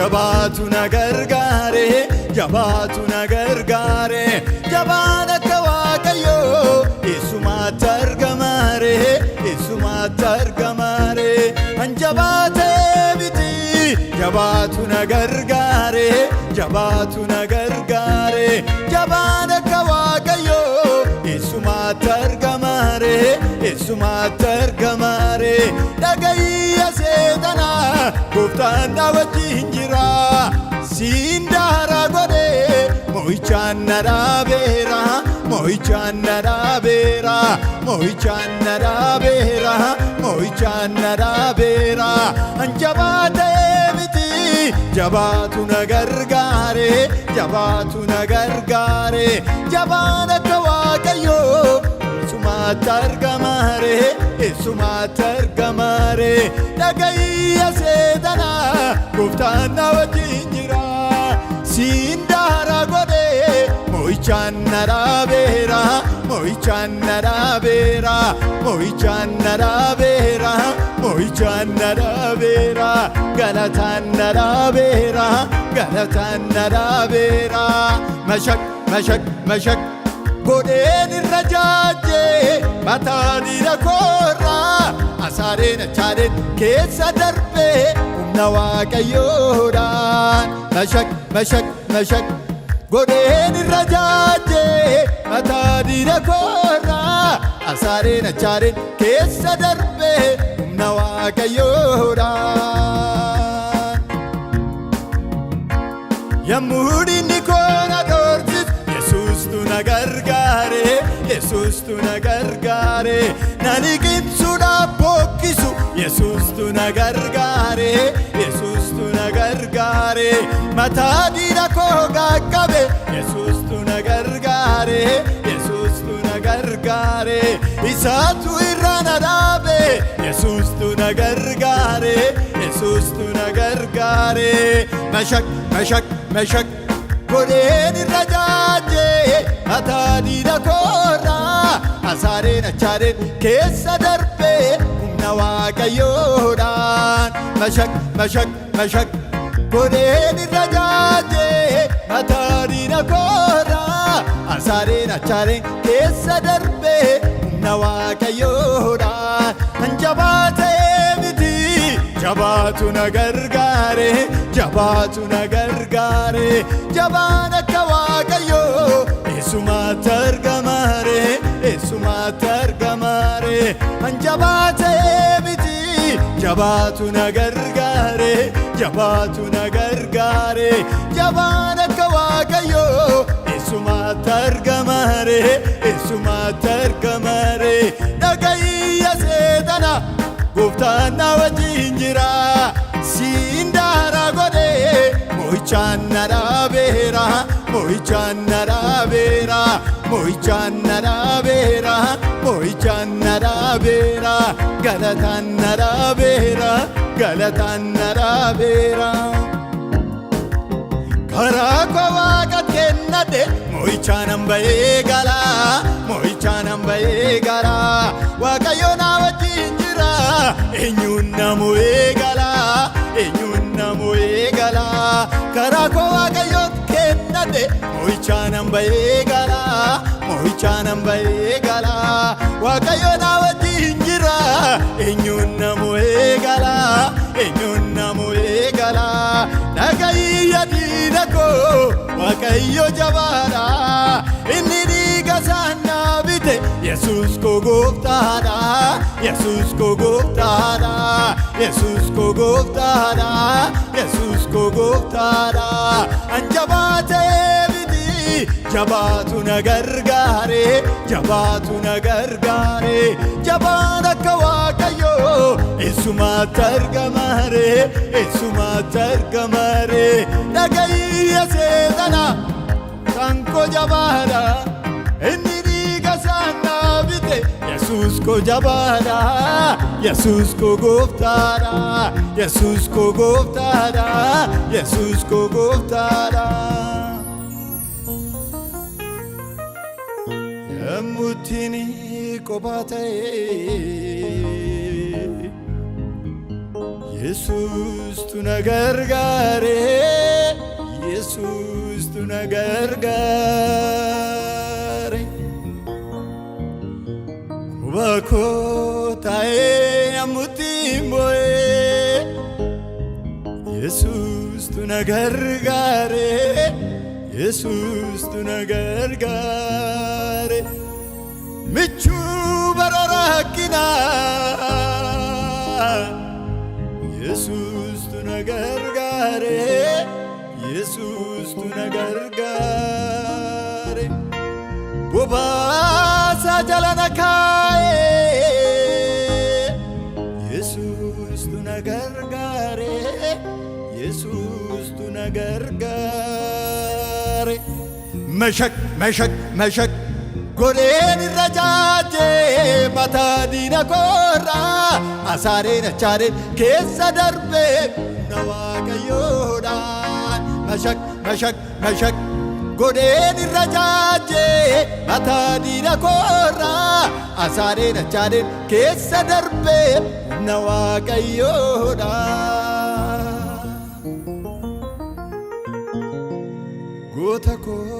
jabaatu na gargaare jabaatu na gargaare jabaana ka waaqayyo isumaatti argamare isumaatti argamare anjabaate biti jabaatu na gargaare jabaatu na gargaare jabaana ka waaqayyo isumaatti argamare isumaatti argamare dhagayya seetana gooftaan na wajjin jira Sindara gode moichaan na dhaabeera moichaan na dhaabeera moichaan na dhaabeera moichaan na dhaabeera anjabaatee miti jabaatu na gargaare jabaatu na gargaare jabaan akka waaqayyo isumaatti argamare isumaatti argamare dhagayya seetana gooftaan na wajjin jira Sindara gode moichaan na dhaabeera moichaan na dhaabeera moichaan na dhaabeera moichaan na dhaabeera galataan na dhaabeera galataan na dhaabeera mashak mashak mashak godeen irra jaajee mataa dhiira koorraa asaareen achaadeen keessa darbee humna waaqayyoodhaan mashak mashak mashak godeen irra jaajee mataa dhiira koorraa asaareen achaadeen keessa darbee humna waaqayyoodhaan yommuu dinni koona dhoorsis Yesuustu na gargaare Yesuustu na gargaare nani qimsuudhaaf bokkisu Yesuustu na gargaare Yesuustu na gargaare mataa dhiira koo qaqqabe Yesuustu na gargaare Yesuustu na gargaare isaatu irra na dhaabe Yesuustu na gargaare Yesuustu na gargaare mashak mashak mashak godeen irra jaajee mataa dhiira koorraa asaareen achaadeen keessa darbee humna waaqayyoodhaan mashak mashak mashak godeen irra jaajee mataa dhiira koorraa asaareen achaadeen keessa darbee humna waaqayyoodhaan anjabaatee miti jabaatu na gargaare jabaatu na gargaare jabaan akka waaqayyo isumaatti argamare isumaatti argamare anjabaatee miti jabaatu na gargaare jabaatu na gargaare jabaan akka waaqayyo isumaatti argamare isumaatti argamare dhagayya seetana gooftaan na wajjin jira Sindara gode moichaan na dhaabeera moichaan na dhaabeera moichaan na dhaabeera moichaan na dhaabeera galataan na dhaabeera galataan na dhaabeera karaa koo waaqa kennadhe moichaan hamba'ee gala moichaan hamba'ee gala waaqayyo na wajjin jira eenyuun namu eegala eenyuun namu eegala karaa koo waaqayyo kennadhe moichaan hamba'ee gala moichaan hamba'ee gala waaqayyo na wajjin jira eenyuun namu eegala eenyuun namu eegala dhagayya dhiira koo waaqayyo jabaadha inni dhiiga isaa naa bite Yesuus koo gooftaadha Yesuus koo gooftaadha Yesuus koo gooftaadha Yesuus koo gooftaadha anjabaatee miti jabaatu na gargaare jabaatu na gargaare jabaan akka waaqayyo isumaatti argamare isumaatti argamare dhagayya seetana tanko jabaadha inni dhiiga isaa naa bite Yesuus koo jabaadha Yesuus koo gooftaadha Yesuus koo gooftaadha Yesuus koo gooftaadha yemmuttiin kophaa ta'e Yesus tu na gargaare Yesus tu na gargaare Kubako tae amutimboe Yesus tu na gargaare Yesus tu na gargaare Michu bararakina Yesus tu na gargaare Yesus tu na gargaare Bobasa jalana kae Yesus tu na gargaare Yesus tu na gargaare Meshak Goleen irrajaaje mataa diina koorraa asaareen achaareen keessa darbee na waaqayyoodhaan Meshak Goleen irrajaaje mataa diina koorraa asaareen achaareen keessa darbee na waaqayyoodhaan goota koo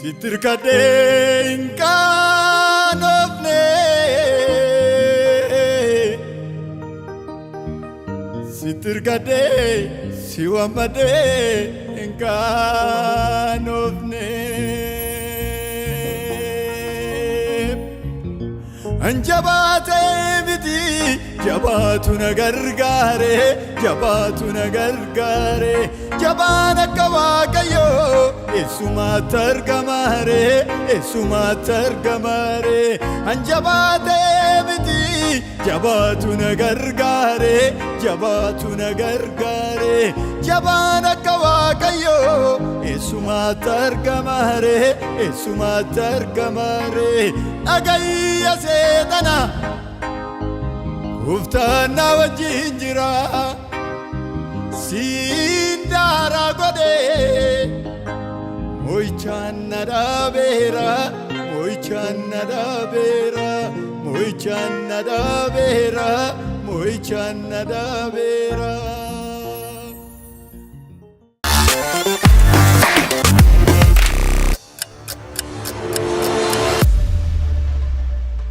Sitirkade inkanofne Sitirkade siwamade inkanofne Anjabate miti jabatu na gargaare Jabana kawakayo Esuma targamare Anjabate miti jabatu na gargaare Jabana kawakayo Esuma targamare Agayya setana Uftana wajinjira Sindara gode Moichanna da vera